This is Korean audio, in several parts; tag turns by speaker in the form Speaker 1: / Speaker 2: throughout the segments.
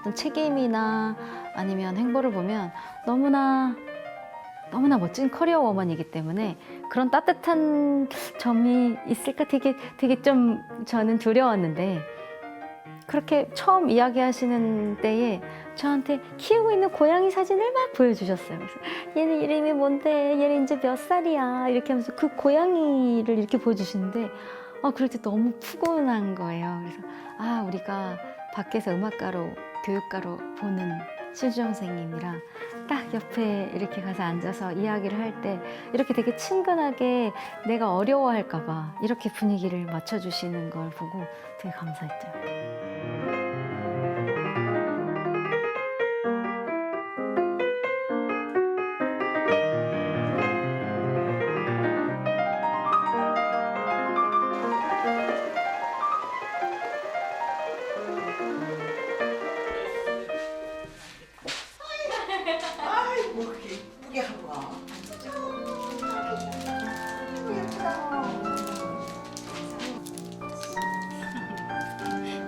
Speaker 1: 어떤 책임이나 아니면 행보를 보면 너무나 멋진 커리어 워먼이기 때문에 그런 따뜻한 점이 있을까 되게 좀 저는 두려웠는데, 그렇게 처음 이야기하시는 때에 저한테 키우고 있는 고양이 사진을 막 보여주셨어요. 그래서 얘는 이름이 뭔데, 얘는 이제 몇 살이야, 이렇게 하면서 그 고양이를 이렇게 보여주시는데 그럴 때 너무 푸근한 거예요. 그래서 우리가 밖에서 음악가로, 교육가로 보는 신주영 선생님이랑 딱 옆에 이렇게 가서 앉아서 이야기를 할 때 이렇게 되게 친근하게 내가 어려워할까 봐 이렇게 분위기를 맞춰주시는 걸 보고 되게 감사했죠.
Speaker 2: 아이고 이쁘게 하고 와. 아이고 예쁘다.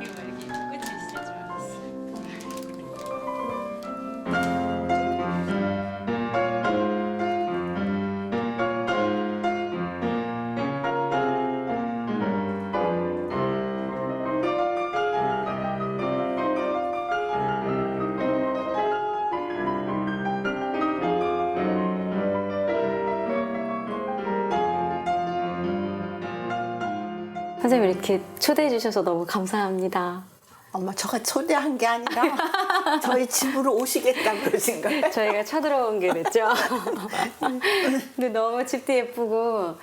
Speaker 3: 이거 이렇게 끝이 있을 줄 알았어.
Speaker 1: 선생님 이렇게 초대해 주셔서 너무 감사합니다.
Speaker 2: 엄마 저가 초대한 게 아니라 저희 집으로 오시겠다고 그러신 거예요?
Speaker 1: 저희가 쳐들어온 게 됐죠. 근데 너무 집도 예쁘고.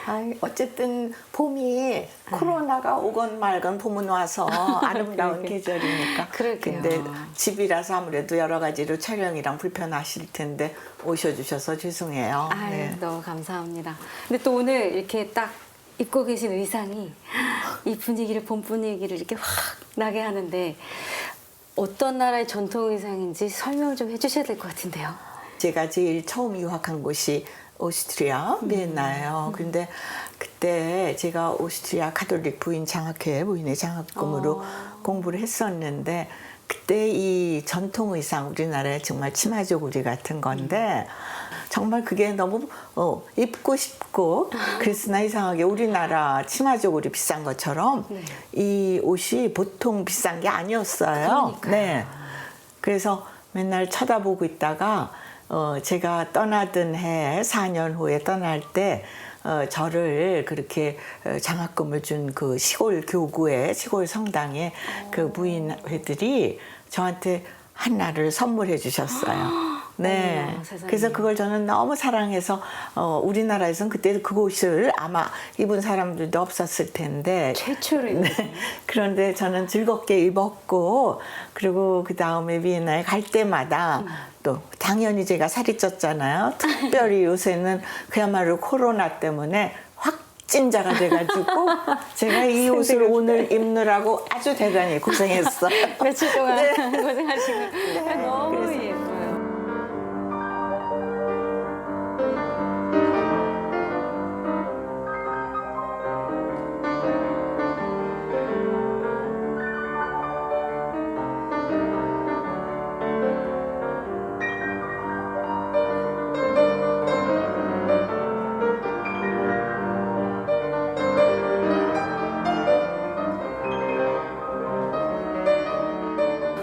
Speaker 2: 아이, 어쨌든 봄이 코로나가 오건 말건 봄은 와서 아름다운
Speaker 1: 그러게.
Speaker 2: 계절이니까.
Speaker 1: 그러게요.
Speaker 2: 근데 집이라서 아무래도 여러 가지로 촬영이랑 불편하실 텐데 오셔주셔서 죄송해요. 네.
Speaker 1: 너무 감사합니다. 근데 또 오늘 이렇게 딱 입고 계신 의상이 이 분위기를, 봄 분위기를 이렇게 확 나게 하는데 어떤 나라의 전통 의상인지 설명을 좀 해주셔야 될 것 같은데요.
Speaker 2: 제가 제일 처음 유학한 곳이 오스트리아 비엔나예요. 근데 그때 제가 오스트리아 가톨릭 부인 장학회 부인의 장학금으로 공부를 했었는데, 그때 이 전통 의상, 우리나라의 정말 치마조구리 같은 건데 정말 그게 너무 입고 싶고, 그랬으나 이상하게 우리나라 치마조구리 비싼 것처럼 이 옷이 보통 비싼 게 아니었어요.
Speaker 1: 그러니까요.
Speaker 2: 네. 그래서 맨날 쳐다보고 있다가 제가 떠나던 해 4년 후에 떠날 때 저를 그렇게 장학금을 준 그 시골 교구에, 시골 성당에 그 부인회들이 저한테 하나를 선물해 주셨어요. 네.
Speaker 1: 어머나, 세상에.
Speaker 2: 그래서 그걸 저는 너무 사랑해서 우리나라에서는 그때 그 옷을 아마 입은 사람들도 없었을 텐데
Speaker 1: 최초로.
Speaker 2: 그런데 저는 즐겁게 입었고, 그리고 그 다음에 비엔나에 갈 때마다 또 당연히 제가 살이 쪘잖아요. 특별히 요새는 그야말로 코로나 때문에 확진자가 돼가지고 제가 이 옷을 오늘 입느라고 아주 대단히 고생했어요.
Speaker 1: 며칠 동안
Speaker 2: 네.
Speaker 1: 고생하시고 너무
Speaker 2: 그래서.
Speaker 1: 예뻐요.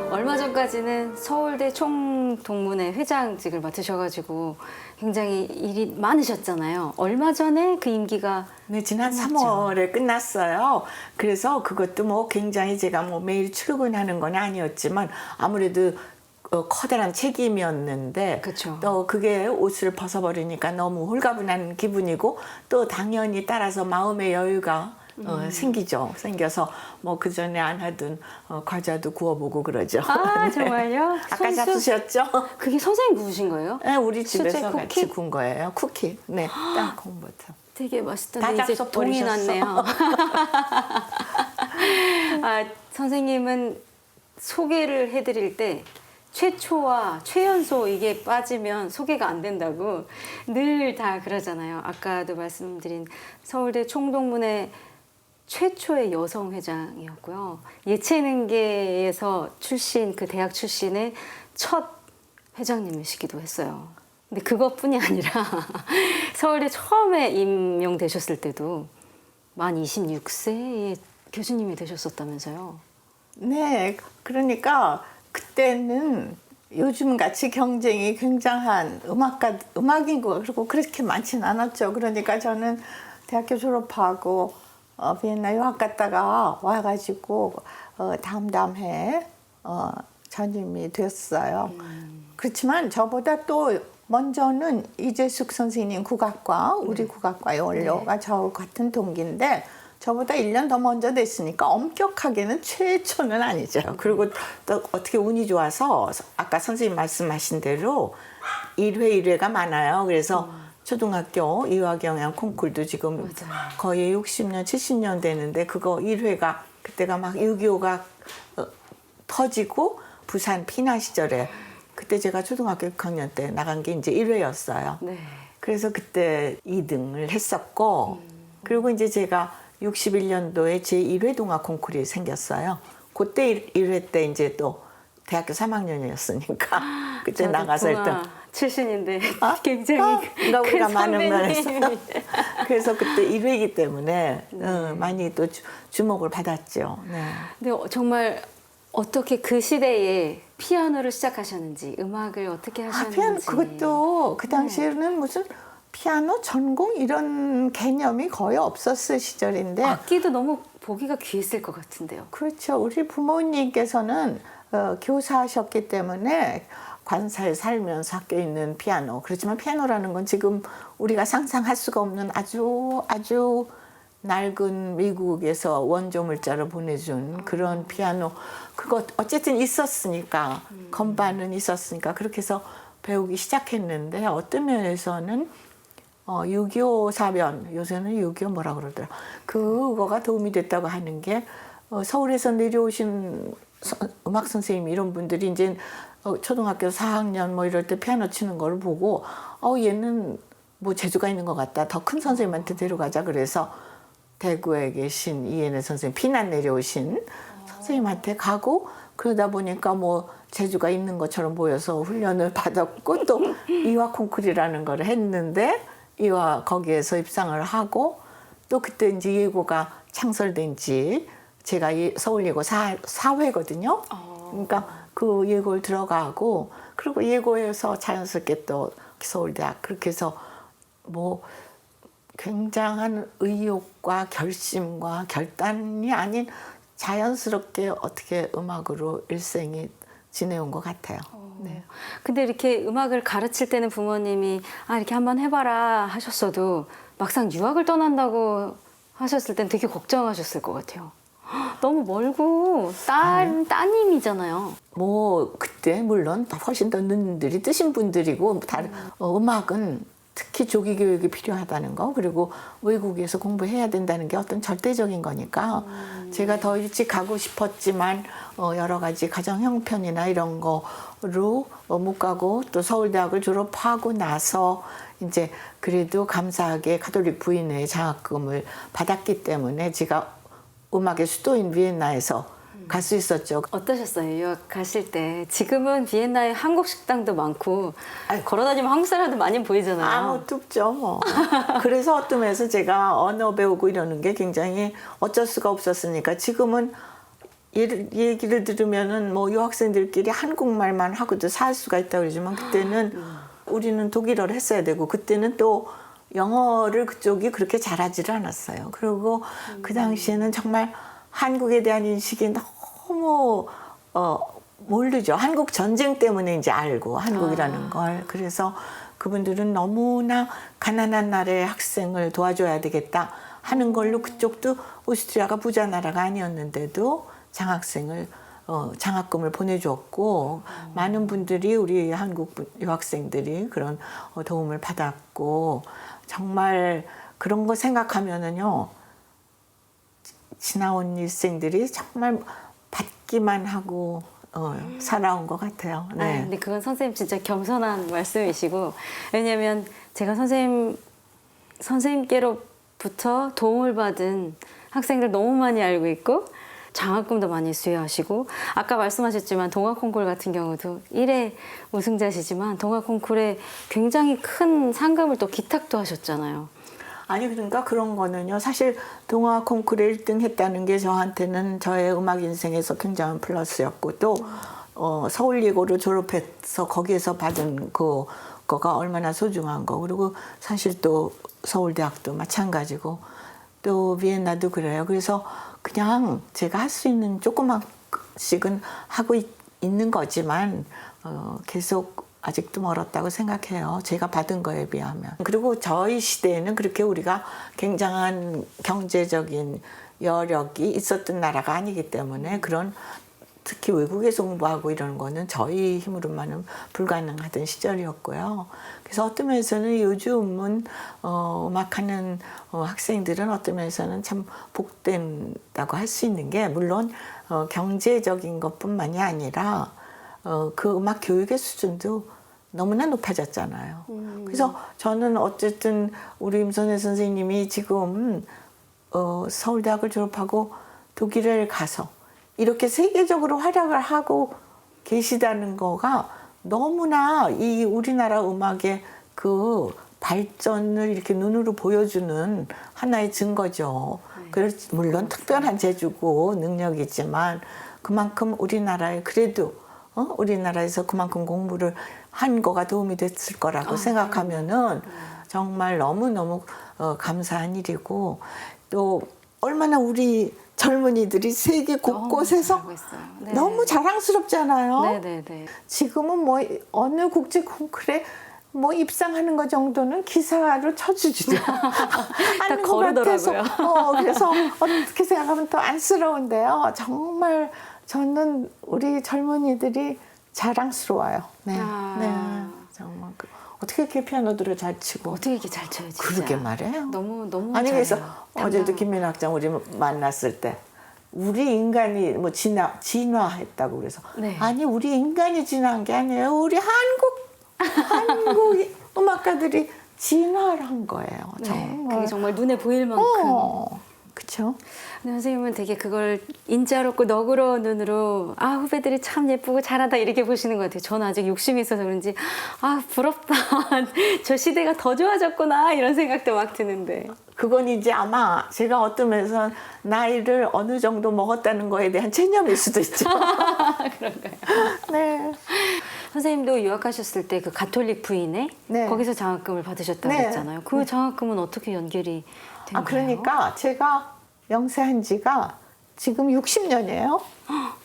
Speaker 1: 얼마 전까지는 서울대 총동문회 회장직을 맡으셔가지고 굉장히 일이 많으셨잖아요. 얼마 전에 그 임기가
Speaker 2: 네, 지난
Speaker 1: 끝났죠.
Speaker 2: 3월에 끝났어요. 그래서 그것도 뭐 굉장히 제가 뭐 매일 출근하는 건 아니었지만 아무래도 커다란 책임이었는데,
Speaker 1: 그쵸.
Speaker 2: 또 그게 옷을 벗어버리니까 너무 홀가분한 기분이고, 또 당연히 따라서 마음의 여유가 생기죠. 생겨서 뭐 그 전에 안 하던 과자도 구워보고 그러죠. 네.
Speaker 1: 정말요?
Speaker 2: 아까
Speaker 1: 손수?
Speaker 2: 잡수셨죠?
Speaker 1: 그게 선생님 구우신 거예요?
Speaker 2: 네, 우리 집에서
Speaker 1: 수제
Speaker 2: 같이
Speaker 1: 쿠키?
Speaker 2: 구운 거예요. 쿠키. 네, 땅콩부터.
Speaker 1: 되게
Speaker 2: 다
Speaker 1: 맛있던데 이제
Speaker 2: 잡숴
Speaker 1: 동이
Speaker 2: 버리셨어.
Speaker 1: 났네요. 선생님은 소개를 해드릴 때 최초와 최연소 이게 빠지면 소개가 안 된다고 늘 다 그러잖아요. 아까도 말씀드린 서울대 총동문회 최초의 여성 회장이었고요. 예체능계에서 출신, 그 대학 출신의 첫 회장님이시기도 했어요. 근데 그것뿐이 아니라 서울대 처음에 임명되셨을 때도 만 26세의 교수님이 되셨었다면서요.
Speaker 2: 네, 그러니까 그때는 요즘 같이 경쟁이 굉장한 음악인구가 그리고 그렇게 많지는 않았죠. 그러니까 저는 대학교 졸업하고 비엔나 유학 갔다가 와가지고 다음 해 전임이 됐어요. 그렇지만 저보다 또 먼저는 이재숙 선생님 국악과 우리 국악과의 원료가 저 같은 동기인데 저보다 1년 더 먼저 됐으니까 엄격하게는 최초는 아니죠. 그리고 또 어떻게 운이 좋아서 아까 선생님 말씀하신 대로 1회 1회가 많아요. 그래서 초등학교 이화경영 콩쿨도 지금
Speaker 1: 맞아요.
Speaker 2: 거의 60년, 70년 되는데 그거 1회가 그때가 막 6.25가 터지고 부산 피난 시절에 그때 제가 초등학교 6학년 때 나간 게 이제 1회였어요.
Speaker 1: 네.
Speaker 2: 그래서 그때 2등을 했었고 그리고 이제 제가 61년도에 제1회 동화 콩쿨이 생겼어요. 그때 1회 때 이제 또 대학교 3학년이었으니까 그때
Speaker 1: 저도
Speaker 2: 나가서
Speaker 1: 동아
Speaker 2: 일단
Speaker 1: 출신인데 굉장히
Speaker 2: 그러니까 우리가
Speaker 1: 큰
Speaker 2: 많은 면에서
Speaker 1: 선배님이.
Speaker 2: 그래서 그때 1회이기 때문에 많이 또 주목을 받았죠. 네.
Speaker 1: 근데 정말 어떻게 그 시대에 피아노를 시작하셨는지, 음악을 어떻게 하셨는지.
Speaker 2: 피아노 그것도 그 당시에는 무슨 피아노 전공 이런 개념이 거의 없었을 시절인데
Speaker 1: 악기도 너무 보기가 귀했을 것 같은데요.
Speaker 2: 그렇죠. 우리 부모님께서는 교사하셨기 때문에 관사에 살면서 학교에 있는 피아노. 그렇지만 피아노라는 건 지금 우리가 상상할 수가 없는 아주 낡은 미국에서 원조 물자로 보내준 그런 피아노. 그거 어쨌든 있었으니까 건반은 있었으니까 그렇게 해서 배우기 시작했는데 어떤 면에서는 6.25 사변, 요새는 6.25 뭐라 그러더라. 그거가 도움이 됐다고 하는 게 서울에서 내려오신 음악 선생님 이런 분들이 이제 초등학교 4학년 뭐 이럴 때 피아노 치는 걸 보고 얘는 뭐 재주가 있는 것 같다. 더 큰 선생님한테 데려가자. 그래서 대구에 계신 이은혜 선생님, 피난 내려오신 선생님한테 가고 그러다 보니까 뭐 재주가 있는 것처럼 보여서 훈련을 받았고 또 이화 콩쿨이라는 걸 했는데 이화 거기에서 입상을 하고 또 그때 이제 예고가 창설된 지 제가 서울예고 4회거든요. 그러니까 그 예고를 들어가고 그리고 예고에서 자연스럽게 또 서울대학 그렇게 해서 뭐 굉장한 의욕과 결심과 결단이 아닌 자연스럽게 어떻게 음악으로 일생이 지내온 것 같아요. 네.
Speaker 1: 근데 이렇게 음악을 가르칠 때는 부모님이 이렇게 한번 해봐라 하셨어도 막상 유학을 떠난다고 하셨을 땐 되게 걱정하셨을 것 같아요. 너무 멀고 따님이잖아요.
Speaker 2: 뭐 그때 물론 훨씬 더 눈들이 뜨신 분들이고 다른 음악은 특히 조기 교육이 필요하다는 거 그리고 외국에서 공부해야 된다는 게 어떤 절대적인 거니까 제가 더 일찍 가고 싶었지만 여러 가지 가정 형편이나 이런 거로 못 가고 또 서울대학을 졸업하고 나서 이제 그래도 감사하게 가톨릭 부인회의 장학금을 받았기 때문에 제가 음악의 수도인 비엔나에서 갈 수 있었죠.
Speaker 1: 어떠셨어요? 유학 가실 때. 지금은 비엔나에 한국 식당도 많고 걸어다니면 한국 사람들 많이 보이잖아요.
Speaker 2: 뚝죠 뭐. 그래서 어떤 면에서 제가 언어 배우고 이러는 게 굉장히 어쩔 수가 없었으니까 지금은 얘기를 들으면은 뭐 유학생들끼리 한국말만 하고도 살 수가 있다고 그러지만 그때는 우리는 독일어를 했어야 되고 그때는 또 영어를 그쪽이 그렇게 잘하지를 않았어요. 그리고 그 당시에는 정말 한국에 대한 인식이 너무 모르죠. 한국 전쟁 때문에 이제 알고 한국이라는 걸. 그래서 그분들은 너무나 가난한 나라의 학생을 도와줘야 되겠다 하는 걸로 그쪽도 오스트리아가 부자 나라가 아니었는데도 장학생을 장학금을 보내줬고 많은 분들이 우리 한국 유학생들이 그런 도움을 받았고 정말 그런 거 생각하면은요 지나온 일생들이 정말 받기만 하고 살아온 것 같아요. 네.
Speaker 1: 근데 그건 선생님 진짜 겸손한 말씀이시고 왜냐하면 제가 선생님께로부터 도움을 받은 학생들 너무 많이 알고 있고 장학금도 많이 수여하시고 아까 말씀하셨지만 동화 콩쿠르 같은 경우도 1회 우승자시지만 동화 콩쿠르에 굉장히 큰 상금을 또 기탁도 하셨잖아요.
Speaker 2: 아니 그러니까 그런 거는요. 사실 동화 콩쿠르 1등 했다는 게 저한테는 저의 음악 인생에서 굉장한 플러스였고 또 서울예고를 졸업해서 거기에서 받은 그거가 얼마나 소중한 거. 그리고 사실 또 서울대학도 마찬가지고 또 비엔나도 그래요. 그래서 그냥 제가 할 수 있는 조그만씩은 하고 있는 거지만 계속 아직도 멀었다고 생각해요. 제가 받은 거에 비하면. 그리고 저희 시대에는 그렇게 우리가 굉장한 경제적인 여력이 있었던 나라가 아니기 때문에 그런 특히 외국에서 공부하고 이러는 거는 저희 힘으로만은 불가능하던 시절이었고요. 그래서 어떤 면에서는 요즘은 음악하는 학생들은 어떤 면에서는 참 복된다고 할 수 있는 게 물론 경제적인 것뿐만이 아니라 그 음악 교육의 수준도 너무나 높아졌잖아요. 그래서 저는 어쨌든 우리 임선혜 선생님이 지금 서울대학을 졸업하고 독일을 가서 이렇게 세계적으로 활약을 하고 계시다는 거가 너무나 이 우리나라 음악의 그 발전을 이렇게 눈으로 보여주는 하나의 증거죠. 그래서 물론 특별한 재주고 능력이지만 그만큼 우리나라에 그래도 우리나라에서 그만큼 공부를 한 거가 도움이 됐을 거라고 생각하면은 정말 너무너무 감사한 일이고 또 얼마나 우리 젊은이들이 세계 곳곳에서
Speaker 1: 네.
Speaker 2: 너무 자랑스럽잖아요.
Speaker 1: 네네네.
Speaker 2: 지금은 뭐 어느 국제 콩쿠르에 뭐 입상하는 거 정도는 기사로 쳐주죠.
Speaker 1: 다 거르더라고요.
Speaker 2: 그래서 어떻게 생각하면 또 안쓰러운데요. 정말 저는 우리 젊은이들이 자랑스러워요. 네, 네, 정말 어떻게 이렇게 피아노들을 잘 치고
Speaker 1: 어떻게 이렇게 잘 쳐요, 진짜.
Speaker 2: 그러게 말해요.
Speaker 1: 너무
Speaker 2: 아니 그래서
Speaker 1: 잘해요.
Speaker 2: 어제도 김민호 학장 우리 만났을 때 우리 인간이 뭐 진화했다고 그래서
Speaker 1: 네.
Speaker 2: 아니 우리 인간이 진화한 게 아니에요. 우리 한국 음악가들이 진화를 한 거예요. 정말.
Speaker 1: 네, 그게 정말 눈에 보일 만큼.
Speaker 2: 그렇죠.
Speaker 1: 근데 선생님은 되게 그걸 인자롭고 너그러운 눈으로 아 후배들이 참 예쁘고 잘하다 이렇게 보시는 것 같아요. 저는 아직 욕심이 있어서 그런지 아 부럽다. 저 시대가 더 좋아졌구나 이런 생각도 막 드는데.
Speaker 2: 그건 이제 아마 제가 어떤 면에서 나이를 어느 정도 먹었다는 거에 대한 체념일 수도 있죠.
Speaker 1: 그런가요?
Speaker 2: 네.
Speaker 1: 선생님도 유학하셨을 때 그 가톨릭 부인회
Speaker 2: 네.
Speaker 1: 거기서 장학금을 받으셨다고
Speaker 2: 네.
Speaker 1: 했잖아요. 그 장학금은 어떻게 연결이 된 거예요?
Speaker 2: 그러니까 제가 영세한 지가 지금 60년이에요.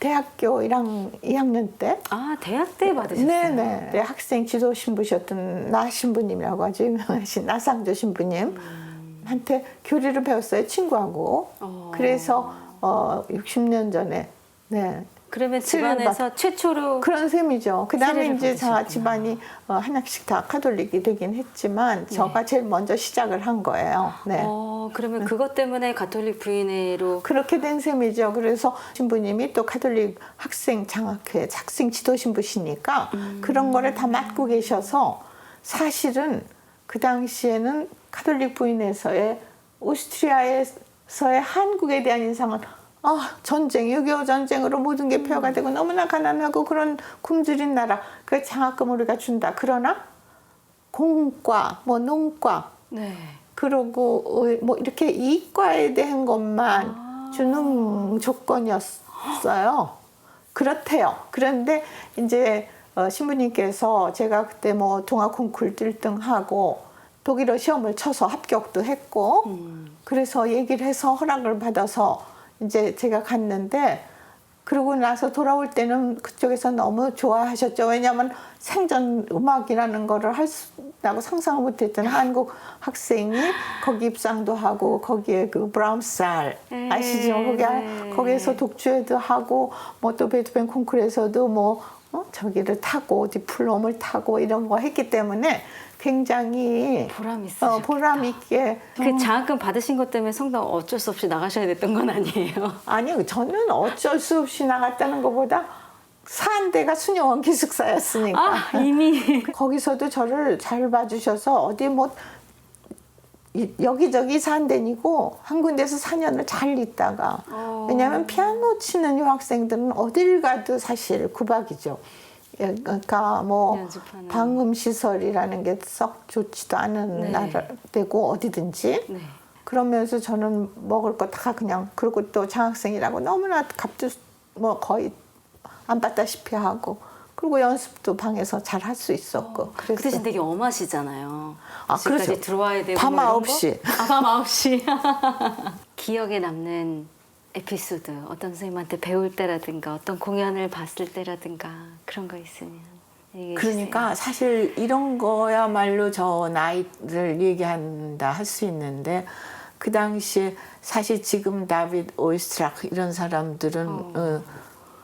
Speaker 2: 대학교 1학년 때.
Speaker 1: 아 대학 때 받으셨어요?
Speaker 2: 네네. 네, 학생 지도 신부셨던 나 신부님이라고 아주 유명하신 나상조 신부님한테 교리를 배웠어요. 친구하고. 그래서 60년 전에 네.
Speaker 1: 그러면 집안에서 최초로
Speaker 2: 그런 셈이죠. 그 다음에
Speaker 1: 세례를
Speaker 2: 이제 자
Speaker 1: 받으셨구나.
Speaker 2: 집안이 하나씩 다 카톨릭이 되긴 했지만 저가 제일 먼저 시작을 한 거예요. 네.
Speaker 1: 그러면 그것 때문에 가톨릭 부인회로
Speaker 2: 그렇게 된 셈이죠. 그래서 신부님이 또 카톨릭 학생 장학회 학생 지도 신부시니까 그런 거를 다 맡고 계셔서 사실은 그 당시에는 카톨릭 부인회에서의 오스트리아에서의 한국에 대한 인상은 전쟁, 6.25 전쟁으로 모든 게 폐허가 되고 너무나 가난하고 그런 굶주린 나라. 그 장학금을 우리가 준다. 그러나 공과, 뭐 농과,
Speaker 1: 네.
Speaker 2: 그러고 뭐 이렇게 이과에 대한 것만 주는 조건이었어요. 그렇대요. 그런데 이제 신부님께서 제가 그때 뭐 동아 콩쿠르 1등하고 독일어 시험을 쳐서 합격도 했고 그래서 얘기를 해서 허락을 받아서 이제 제가 갔는데 그러고 나서 돌아올 때는 그쪽에서 너무 좋아하셨죠. 왜냐하면 생전 음악이라는 거를 하고 상상을 못했던 한국 학생이 거기 입상도 하고 거기에 그 브라움스알 아시죠? 거기에서 독주회도 하고 뭐 또 베토벤 콩쿠르에서도 뭐 저기를 타고 디플롬을 타고 이런 거 했기 때문에 굉장히
Speaker 1: 보람 있으셨겠다.
Speaker 2: 보람 있게
Speaker 1: 그 장학금 받으신 것 때문에 성당 어쩔 수 없이 나가셔야 됐던 건 아니에요?
Speaker 2: 아니요, 저는 어쩔 수 없이 나갔다는 것보다 산 데가 수녀원 기숙사였으니까
Speaker 1: 이미
Speaker 2: 거기서도 저를 잘 봐주셔서 어디 뭐 여기저기 산다니고 한 군데서 4년을 잘 있다가 왜냐하면 피아노 치는 유학생들은 어딜 가도 사실 구박이죠. 그러니까 뭐
Speaker 1: 연습하는.
Speaker 2: 방음 시설이라는 게 썩 좋지도 않은
Speaker 1: 네.
Speaker 2: 나라되고 어디든지
Speaker 1: 네.
Speaker 2: 그러면서 저는 먹을 거 다 그냥 그리고 또 장학생이라고 너무나 값도 뭐 거의 안 받다시피 하고 그리고 연습도 방에서 잘 할 수 있었고
Speaker 1: 그 대신
Speaker 2: 그래서
Speaker 1: 되게 엄하시잖아요.
Speaker 2: 아,
Speaker 1: 집까지
Speaker 2: 그렇죠.
Speaker 1: 들어와야 되고
Speaker 2: 밤
Speaker 1: 뭐 이런
Speaker 2: 9시.
Speaker 1: 거? 밤 9시. 기억에 남는 에피소드 어떤 선생님한테 배울 때라든가 어떤 공연을 봤을 때라든가 그런 거 있으면 얘기해
Speaker 2: 그러니까 사실 이런 거야말로 저 나이를 얘기한다 할 수 있는데 그 당시에 사실 지금 다비드 오이스트락 이런 사람들은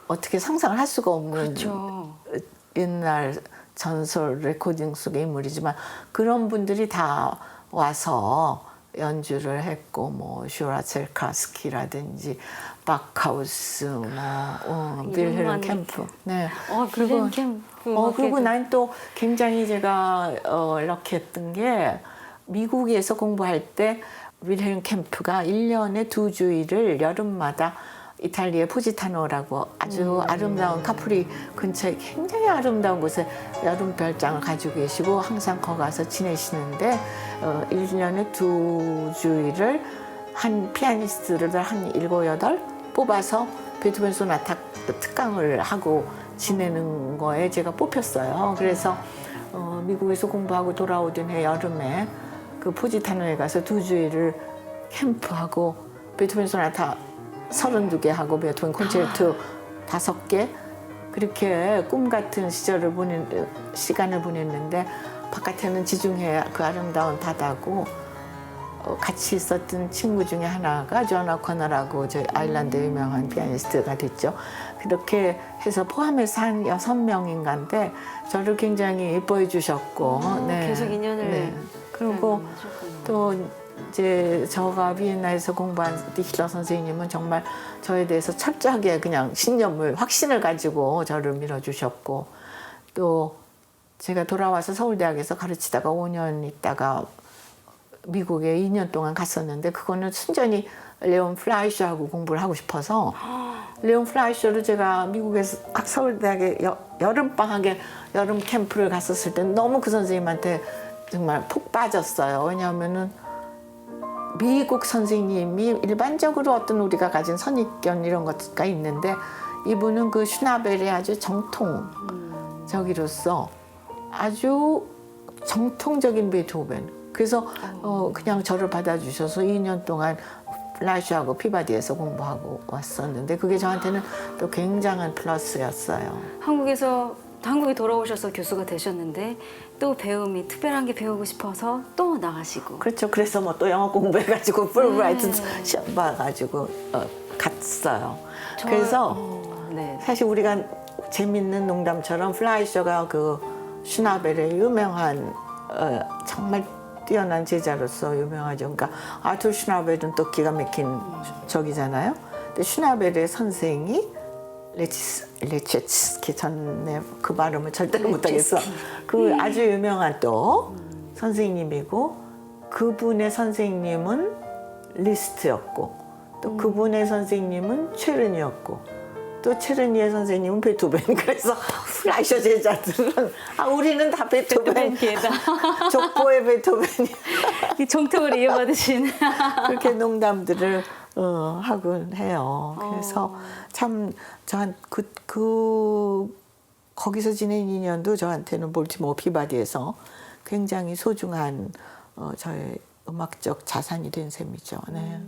Speaker 2: 어떻게 상상을 할 수가 없는
Speaker 1: 그렇죠.
Speaker 2: 옛날 전설 레코딩 속의 인물이지만 그런 분들이 다 와서 연주를 했고 뭐 슈라첼카스키라든지 바카우스 뭐 빌헬름 캠프 네
Speaker 1: 빌헬름 캠프
Speaker 2: 그리고 난 또 굉장히 제가 이렇게 했던 게 미국에서 공부할 때 빌헬름 캠프가 1년에 2주일을 여름마다 이탈리아 포지타노라고 아주 아름다운 카프리 근처에 굉장히 아름다운 곳에 여름 별장을 가지고 계시고 항상 거기 가서 지내시는데 1년에 2주일을 한 피아니스트를 한 7, 8 뽑아서 베토벤 소나타 특강을 하고 지내는 거에 제가 뽑혔어요. 그래서 미국에서 공부하고 돌아오던 해 여름에 그 포지타노에 가서 2주일을 캠프하고 베토벤 소나타 32개 하고 베토벤 콘체르토 5개 그렇게 꿈 같은 시간을 보냈는데 바깥에는 지중해 그 아름다운 바다고 같이 있었던 친구 중에 하나가 존 오코너라고 저 아일랜드 유명한 피아니스트가 됐죠. 그렇게 해서 포함해서 한 6명인가인데 저를 굉장히 예뻐해 주셨고
Speaker 1: 계속 인연을
Speaker 2: 그리고 또 이제 저가 비엔나에서 공부한 디힐러 선생님은 정말 저에 대해서 철저하게 그냥 확신을 가지고 저를 밀어주셨고 또 제가 돌아와서 서울대학에서 가르치다가 5년 있다가 미국에 2년 동안 갔었는데 그거는 순전히 레온 플라이셔하고 공부를 하고 싶어서 레온 플라이셔를 제가 미국에서 서울대학에 여름방학에 여름 캠프를 갔었을 때 너무 그 선생님한테 정말 푹 빠졌어요. 왜냐하면은 미국 선생님이 일반적으로 어떤 우리가 가진 선입견 이런 것가 있는데 이분은 그 슈나벨의 아주 정통적이로서 아주 정통적인 베토벤 그래서 그냥 저를 받아주셔서 2년 동안 플라이슈하고 피바디에서 공부하고 왔었는데 그게 저한테는 또 굉장한 플러스였어요.
Speaker 1: 한국에 돌아오셔서 교수가 되셨는데 또 배움이 특별한 게 배우고 싶어서 또 나가시고
Speaker 2: 그렇죠. 그래서 뭐 또 영어 공부해가지고 풀브라이트 시험 봐가지고 갔어요. 그래서 사실 우리가 재밌는 농담처럼 플라이셔가 그 슈나벨의 유명한 정말 뛰어난 제자로서 유명하죠. 그러니까 아투 슈나벨은 또 기가 막힌 적이잖아요. 근데 슈나벨의 선생이 레체츠키 전에 그 발음을 절대로 못하겠어. 그 아주 유명한 또 선생님이고 그분의 선생님은 리스트였고 또 그분의 선생님은 체르니였고 또 체르니의 선생님은 베토벤. 그래서 플라이셔 제자들은 우리는 다 베토벤. 족보의 베토벤이.
Speaker 1: 이 정통을 이어받으신
Speaker 2: 그렇게 농담들을 하곤 해요. 그래서 참 거기서 지낸 인연도 저한테는 볼티모어 피바디에서 굉장히 소중한 저의 음악적 자산이 된 셈이죠. 네.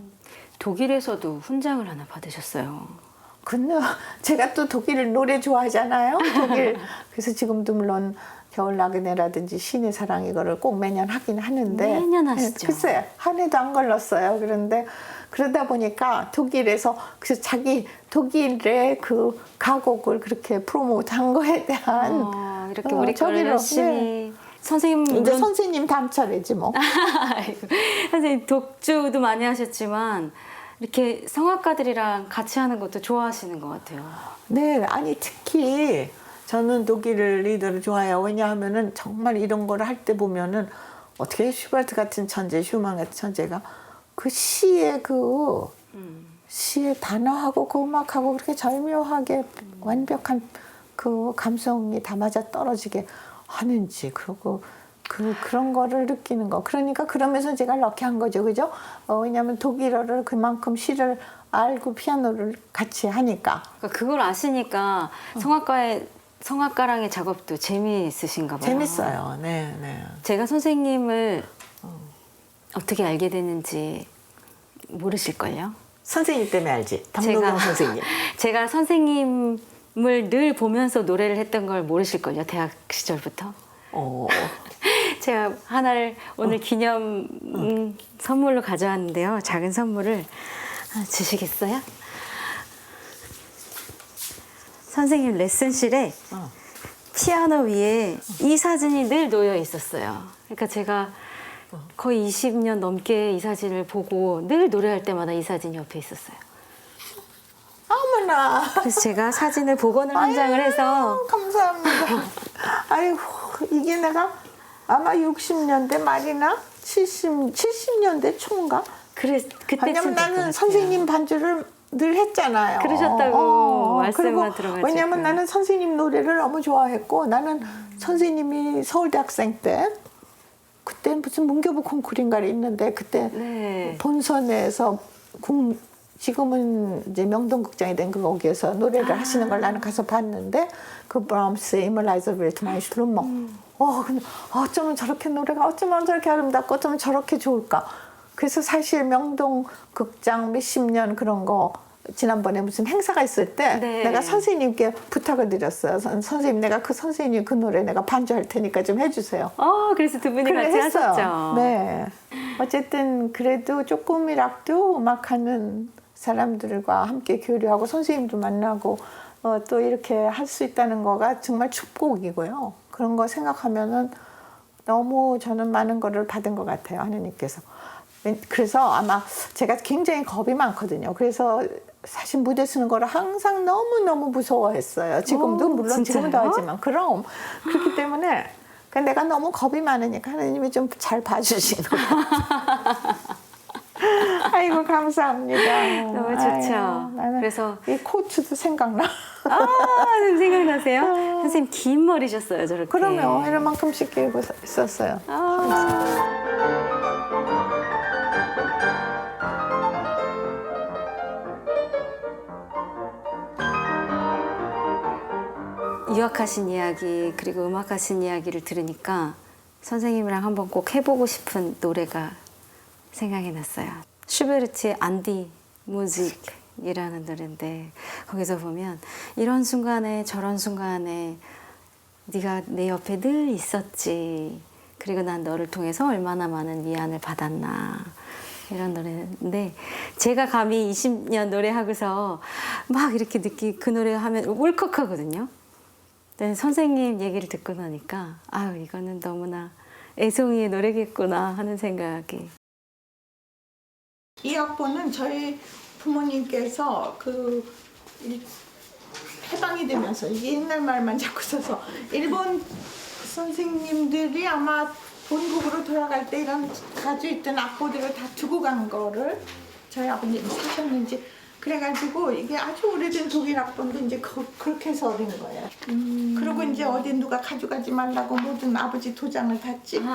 Speaker 1: 독일에서도 훈장을 하나 받으셨어요.
Speaker 2: 근데 제가 또 독일 노래 좋아하잖아요. 독일 그래서 지금도 물론 겨울 나그네라든지 신의 사랑 이거를 꼭 매년 하긴 하는데
Speaker 1: 매년 하시죠.
Speaker 2: 글쎄 한 해도 안 걸렸어요. 그런데 그러다 보니까 독일에서 그래서 자기 독일의 그 가곡을 그렇게 프로모트한 거에 대한
Speaker 1: 이렇게 우리 거를 열심히 선생님
Speaker 2: 이제 선생님 다음 차례지 뭐.
Speaker 1: 선생님 독주도 많이 하셨지만 이렇게 성악가들이랑 같이 하는 것도 좋아하시는 것 같아요.
Speaker 2: 네, 아니 특히 저는 독일 리더를 좋아해요. 왜냐하면은 정말 이런 거를 할 때 보면은 어떻게 슈베르트 같은 천재, 슈만 같은 천재가 그 시의 시의 단어하고 그 음악하고 그렇게 절묘하게 완벽한 그 감성이 다 맞아 떨어지게 하는지, 그리고 그런 거를 느끼는 거. 그러니까 그러면서 제가 럭키한 거죠, 그죠? 왜냐하면 독일어를 그만큼 시를 알고 피아노를 같이 하니까.
Speaker 1: 그러니까 그걸 아시니까 성악가랑의 작업도 재미있으신가 봐요.
Speaker 2: 재밌어요. 네, 네.
Speaker 1: 제가 선생님을 어떻게 알게 됐는지 모르실걸요?
Speaker 2: 선생님 때문에 알지. 담노경 선생님.
Speaker 1: 제가 선생님을 늘 보면서 노래를 했던 걸 모르실걸요? 대학 시절부터. 제가 하나를 오늘 기념 선물로 가져왔는데요. 작은 선물을 하나 주시겠어요? 선생님 레슨실에 피아노 위에 이 사진이 늘 놓여 있었어요. 그러니까 제가 거의 20년 넘게 이 사진을 보고 늘 노래할 때마다 이 사진이 옆에 있었어요.
Speaker 2: 어머나.
Speaker 1: 그래서 제가 사진을 복원을 한 장을 해서.
Speaker 2: 감사합니다. 아이고, 이게 내가 아마 60년대 말이나 70년대 초인가?
Speaker 1: 그때쯤
Speaker 2: 왜냐면 나는 선생님 반주를 늘 했잖아요.
Speaker 1: 그러셨다고 말씀만 들어가지고.
Speaker 2: 왜냐면 나는 선생님 노래를 너무 좋아했고, 나는 선생님이 서울대학생 때 그때 무슨 문교부 콩쿠르인가를 있는데, 그때
Speaker 1: 네.
Speaker 2: 본선에서 지금은 이제 명동극장이 된 거기에서 노래를 하시는 걸 나는 가서 봤는데, 그 브람스의 이멀라이저벨트 마이 슐루머. 근데 어쩌면 저렇게 노래가 어쩌면 저렇게 아름답고 어쩌면 저렇게 좋을까. 그래서 사실 명동 극장 몇십 년 그런 거 지난번에 무슨 행사가 있을 때
Speaker 1: 네.
Speaker 2: 내가 선생님께 부탁을 드렸어요. 선생님, 내가 그 선생님 그 노래 내가 반주할 테니까 좀 해주세요.
Speaker 1: 그래서 두 분이
Speaker 2: 그래,
Speaker 1: 같이
Speaker 2: 했어요.
Speaker 1: 하셨죠.
Speaker 2: 네. 어쨌든 그래도 조금이라도 음악하는 사람들과 함께 교류하고 선생님도 만나고 또 이렇게 할 수 있다는 거가 정말 축복이고요. 그런 거 생각하면은 너무 저는 많은 거를 받은 것 같아요, 하느님께서. 그래서 아마 제가 굉장히 겁이 많거든요. 그래서 사실 무대 쓰는 거를 항상 너무너무 무서워했어요. 지금도 물론
Speaker 1: 진짜요?
Speaker 2: 지금도 하지만. 그럼 그렇기 때문에 내가 너무 겁이 많으니까 하나님이 좀 잘 봐주시는 것 같아요. 아이고, 감사합니다.
Speaker 1: 너무 좋죠. 그래서
Speaker 2: 이 코트도 생각나.
Speaker 1: 지금 생각나세요? 선생님 긴 머리셨어요, 저렇게.
Speaker 2: 그러면 이만큼씩 끼고 있었어요.
Speaker 1: 유학하신 이야기 그리고 음악하신 이야기를 들으니까 선생님이랑 한번 꼭 해보고 싶은 노래가 생각이 났어요. 슈베르트의 안디 무직이라는 노래인데, 거기서 보면 이런 순간에 저런 순간에 네가 내 옆에 늘 있었지, 그리고 난 너를 통해서 얼마나 많은 위안을 받았나, 이런 노래인데, 제가 감히 20년 노래하고서 막 이렇게 그 노래 하면 울컥하거든요. 근데 선생님 얘기를 듣고 나니까 이거는 너무나 애송이의 노래겠구나 하는 생각이.
Speaker 2: 이 악보는 저희 부모님께서 해방이 되면서, 이게 옛날 말만 자꾸 써서, 일본 선생님들이 아마 본국으로 돌아갈 때 이런 가지고 있던 악보들을 다 두고 간 거를 저희 아버님이 사셨는지, 그래가지고 이게 아주 오래된 독일 악보인데 이제 그렇게 해서 어린 거예요. 그리고 이제 어디 누가 가져가지 말라고 모든 아버지 도장을 다 찍고.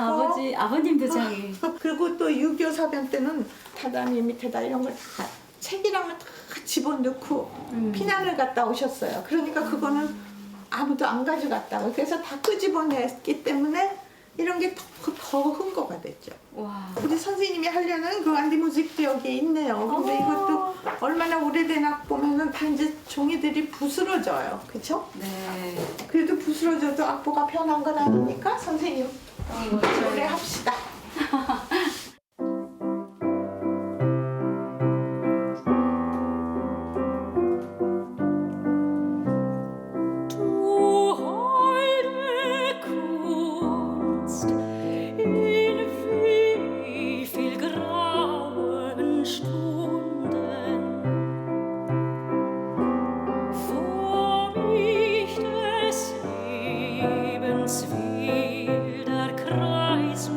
Speaker 1: 아버님 도장이.
Speaker 2: 그리고 또 6.25 사변 때는 다다미 밑에다 이런 걸 다 책이랑은 다 집어넣고 피난을 갔다 오셨어요. 그러니까 그거는 아무도 안 가져갔다고. 그래서 다 끄집어냈기 때문에 이런 게 더 흥거가 됐죠.
Speaker 1: 와.
Speaker 2: 우리 선생님이 하려는 그 안디 무직도 여기에 있네요. 근데 이것도 얼마나 오래된 악보면은 다 이제 종이들이 부스러져요. 그쵸?
Speaker 1: 네.
Speaker 2: 그래도 부스러져도 악보가 변한 건 아니니까 선생님 노래합시다.
Speaker 4: Will der Kreis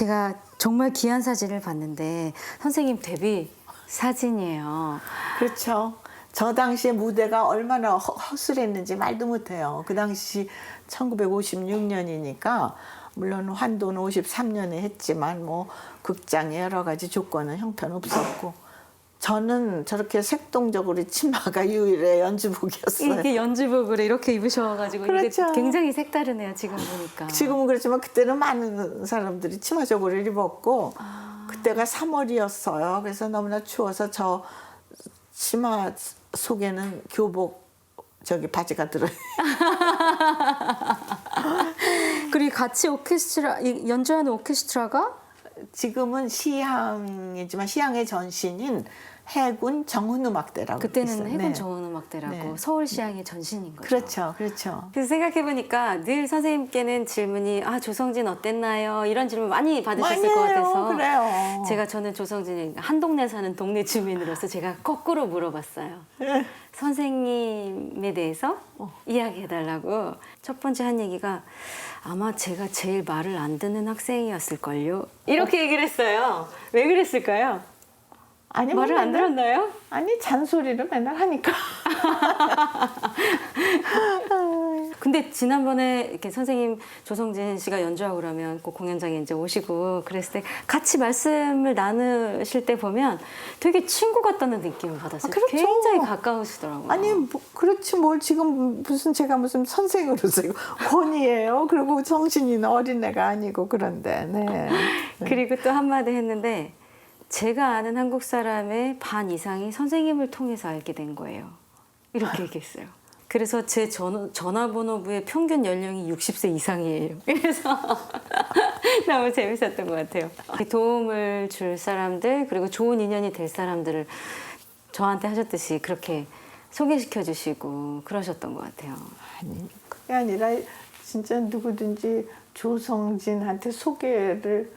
Speaker 1: 제가 정말 귀한 사진을 봤는데 선생님 데뷔 사진이에요.
Speaker 2: 그렇죠. 저 당시에 무대가 얼마나 허술했는지 말도 못해요. 그 당시 1956년이니까 물론 환도는 53년에 했지만 뭐 극장의 여러 가지 조건은 형편없었고 저는 저렇게 색동적으로 치마가 유일의 연주복이었어요.
Speaker 1: 이게 연주복으로 이렇게 입으셔가지고
Speaker 2: 그렇죠.
Speaker 1: 이게 굉장히 색다르네요. 지금 보니까.
Speaker 2: 지금은 그렇지만 그때는 많은 사람들이 치마 저고리를 입었고 그때가 3월이었어요. 그래서 너무나 추워서 저 치마 속에는 교복 저기 바지가 들어요.
Speaker 1: 그리고 같이 연주하는 오케스트라가
Speaker 2: 지금은 시향이지만 시향의 전신인 해군 정훈음악대라고
Speaker 1: 그때는
Speaker 2: 있어요.
Speaker 1: 해군
Speaker 2: 네.
Speaker 1: 정원음악대라고
Speaker 2: 네.
Speaker 1: 서울시향의 전신인 거죠.
Speaker 2: 그렇죠, 그렇죠.
Speaker 1: 그래서 생각해보니까 늘 선생님께는 질문이 조성진 어땠나요? 이런 질문 많이 받으셨을
Speaker 2: 많이
Speaker 1: 것
Speaker 2: 해요.
Speaker 1: 같아서
Speaker 2: 그래요.
Speaker 1: 저는 조성진이 한 동네 사는 동네 주민으로서 제가 거꾸로 물어봤어요.
Speaker 2: 네.
Speaker 1: 선생님에 대해서 이야기해달라고. 첫 번째 한 얘기가 아마 제가 제일 말을 안 듣는 학생이었을걸요. 이렇게 얘기를 했어요. 왜 그랬을까요?
Speaker 2: 아니,
Speaker 1: 말을 안
Speaker 2: 맨날-
Speaker 1: 들었나요?
Speaker 2: 아니 잔소리를 맨날 하니까.
Speaker 1: 근데 지난번에 이렇게 선생님 조성진 씨가 연주하고 그러면 그 공연장에 이제 오시고 그랬을 때 같이 말씀을 나누실 때 보면 되게 친구 같다는 느낌을 받았어요.
Speaker 2: 그렇죠.
Speaker 1: 굉장히 가까우시더라고요.
Speaker 2: 아니 뭐, 그렇지 뭘 지금 무슨 제가 무슨 선생으로서 이거 권위예요. 그리고 정신이는 어린애가 아니고 그런데. 네.
Speaker 1: 그리고 또 한마디 했는데 제가 아는 한국 사람의 반 이상이 선생님을 통해서 알게 된 거예요. 이렇게 얘기했어요. 그래서 제 전화번호부의 평균 연령이 60세 이상이에요. 그래서 너무 재밌었던 것 같아요. 도움을 줄 사람들 그리고 좋은 인연이 될 사람들을 저한테 하셨듯이 그렇게 소개시켜 주시고 그러셨던 것 같아요.
Speaker 2: 아니 그게 아니라 진짜 누구든지 조성진한테 소개를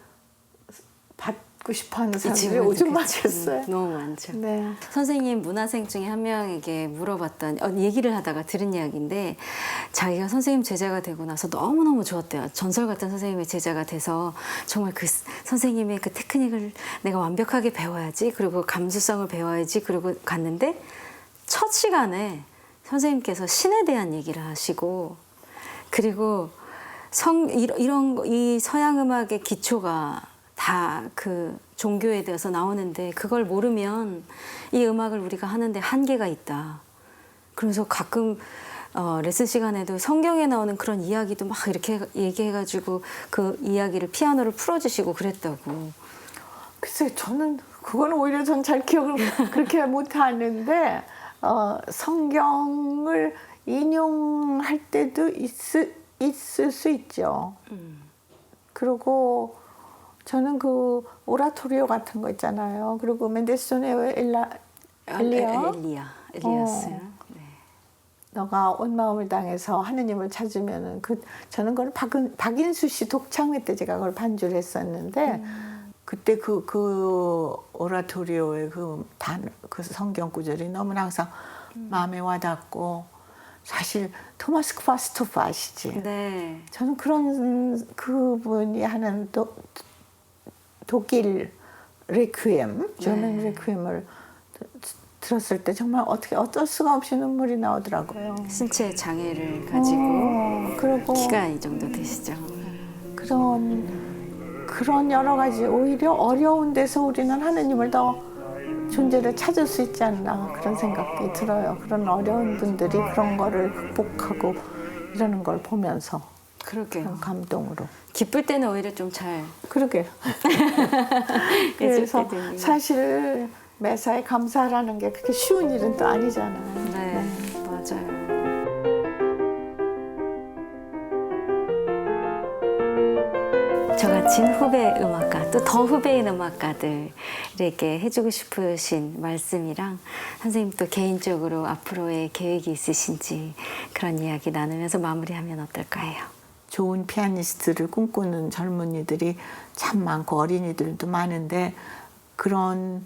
Speaker 2: 받고 싶어하는 사람들이 오줌 많겠어요.
Speaker 1: 너무 많죠.
Speaker 2: 네.
Speaker 1: 선생님 문화생 중에 한 명에게 물어봤던 얘기를 하다가 들은 이야기인데 자기가 선생님 제자가 되고 나서 너무너무 좋았대요. 전설 같은 선생님의 제자가 돼서 정말 그 선생님의 그 테크닉을 내가 완벽하게 배워야지 그리고 감수성을 배워야지 그리고 갔는데 첫 시간에 선생님께서 신에 대한 얘기를 하시고 그리고 이 서양 음악의 기초가 다 그 종교에 대해서 나오는데 그걸 모르면 이 음악을 우리가 하는데 한계가 있다. 그래서 가끔 레슨 시간에도 성경에 나오는 그런 이야기도 막 이렇게 얘기해가지고 그 이야기를 피아노를 풀어주시고 그랬다고.
Speaker 2: 글쎄 저는 그거는 오히려 전 잘 기억을 그렇게 못하는데 성경을 인용할 때도 있을 수 있죠. 그리고 저는 그 오라토리오 같은 거 있잖아요. 그리고 멘델스존의
Speaker 1: 엘리아스. 네.
Speaker 2: 너가 온 마음을 당해서 하느님을 찾으면은 저는 그걸 박인수 씨 독창회 때 제가 그걸 반주를 했었는데 그때 그 오라토리오의 그 성경 구절이 너무나 항상 마음에 와닿고 사실 토마스 파스토프 아시지?
Speaker 1: 네.
Speaker 2: 저는 그분이 하는 독일 레퀴엠, 저는 레퀴엠을 들었을 때 정말 어쩔 수가 없이 눈물이 나오더라고요.
Speaker 1: 신체 장애를 가지고
Speaker 2: 그리고
Speaker 1: 키가 이 정도 되시죠.
Speaker 2: 그런 여러 가지 오히려 어려운 데서 우리는 하느님을 더 존재를 찾을 수 있지 않나 그런 생각이 들어요. 그런 어려운 분들이 그런 거를 극복하고 이러는 걸 보면서
Speaker 1: 그러게요.
Speaker 2: 그런 감동으로.
Speaker 1: 기쁠 때는 오히려 좀 잘
Speaker 2: 그러게. 그래서 사실 매사에 감사라는 게 그렇게 쉬운 일은 또 아니잖아요.
Speaker 1: 네, 맞아요. 저같이 후배 음악가 또 더 후배인 음악가들에게 해주고 싶으신 말씀이랑 선생님 또 개인적으로 앞으로의 계획이 있으신지 그런 이야기 나누면서 마무리하면 어떨까요?
Speaker 2: 좋은 피아니스트를 꿈꾸는 젊은이들이 참 많고 어린이들도 많은데 그런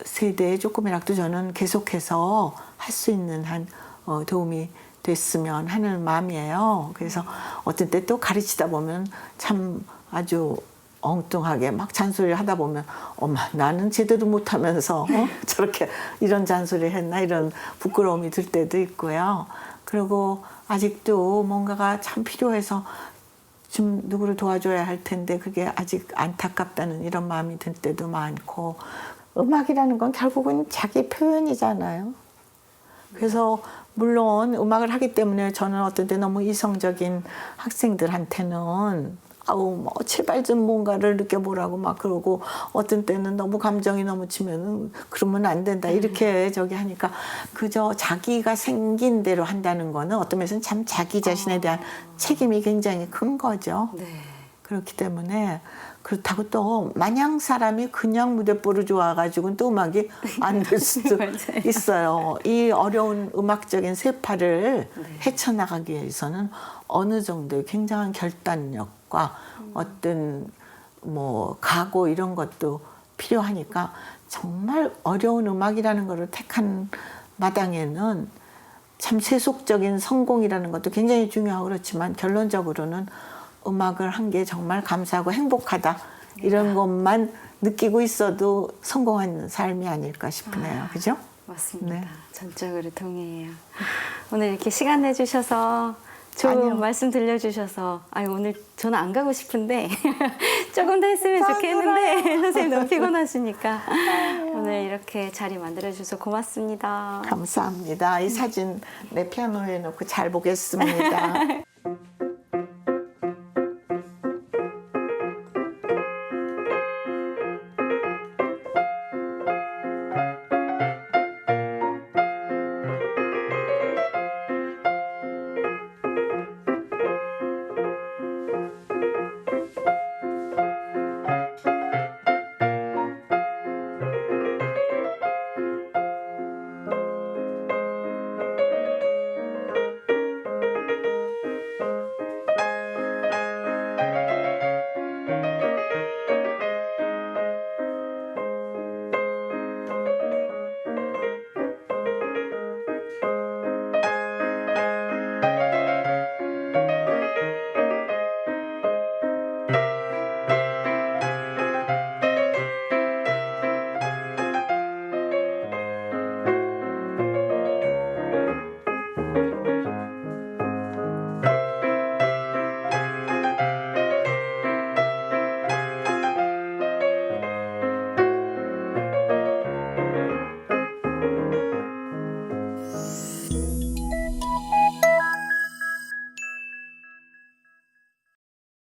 Speaker 2: 세대에 조금이라도 저는 계속해서 할 수 있는 한 도움이 됐으면 하는 마음이에요. 그래서 어떤 때 또 가르치다 보면 참 아주 엉뚱하게 막 잔소리를 하다 보면 엄마 나는 제대로 못하면서 저렇게 이런 잔소리 했나 이런 부끄러움이 들 때도 있고요. 그리고 아직도 뭔가가 참 필요해서 좀 누구를 도와줘야 할 텐데 그게 아직 안타깝다는 이런 마음이 들 때도 많고 음악이라는 건 결국은 자기 표현이잖아요. 그래서 물론 음악을 하기 때문에 저는 어떤 때 너무 이성적인 학생들한테는 아우 뭐 제발 좀 뭔가를 느껴보라고 막 그러고 어떤 때는 너무 감정이 넘치면은 그러면 안 된다 이렇게 저기 하니까 그저 자기가 생긴 대로 한다는 거는 어떤 면에서는 참 자기 자신에 대한 책임이 굉장히 큰 거죠.
Speaker 1: 네.
Speaker 2: 그렇기 때문에 그렇다고 또 마냥 사람이 그냥 무대뽀를 좋아가지고는 또 음악이 안 될 수도 있어요. 이 어려운 음악적인 세파를 헤쳐나가기 위해서는 어느 정도의 굉장한 결단력과 어떤 뭐 각오 이런 것도 필요하니까 정말 어려운 음악이라는 것을 택한 마당에는 참 세속적인 성공이라는 것도 굉장히 중요하고 그렇지만 결론적으로는 음악을 한 게 정말 감사하고 행복하다 이런 것만 느끼고 있어도 성공한 삶이 아닐까 싶으네요. 그죠?
Speaker 1: 맞습니다.
Speaker 2: 네.
Speaker 1: 전적으로 동의해요. 오늘 이렇게 시간 내주셔서 좋은
Speaker 2: 아니요.
Speaker 1: 말씀 들려주셔서 오늘 저는 안 가고 싶은데 조금 더 했으면 좋겠는데 선생님 너무 피곤하시니까 오늘 이렇게 자리 만들어주셔서 고맙습니다.
Speaker 2: 감사합니다. 이 사진 내 피아노에 놓고 잘 보겠습니다.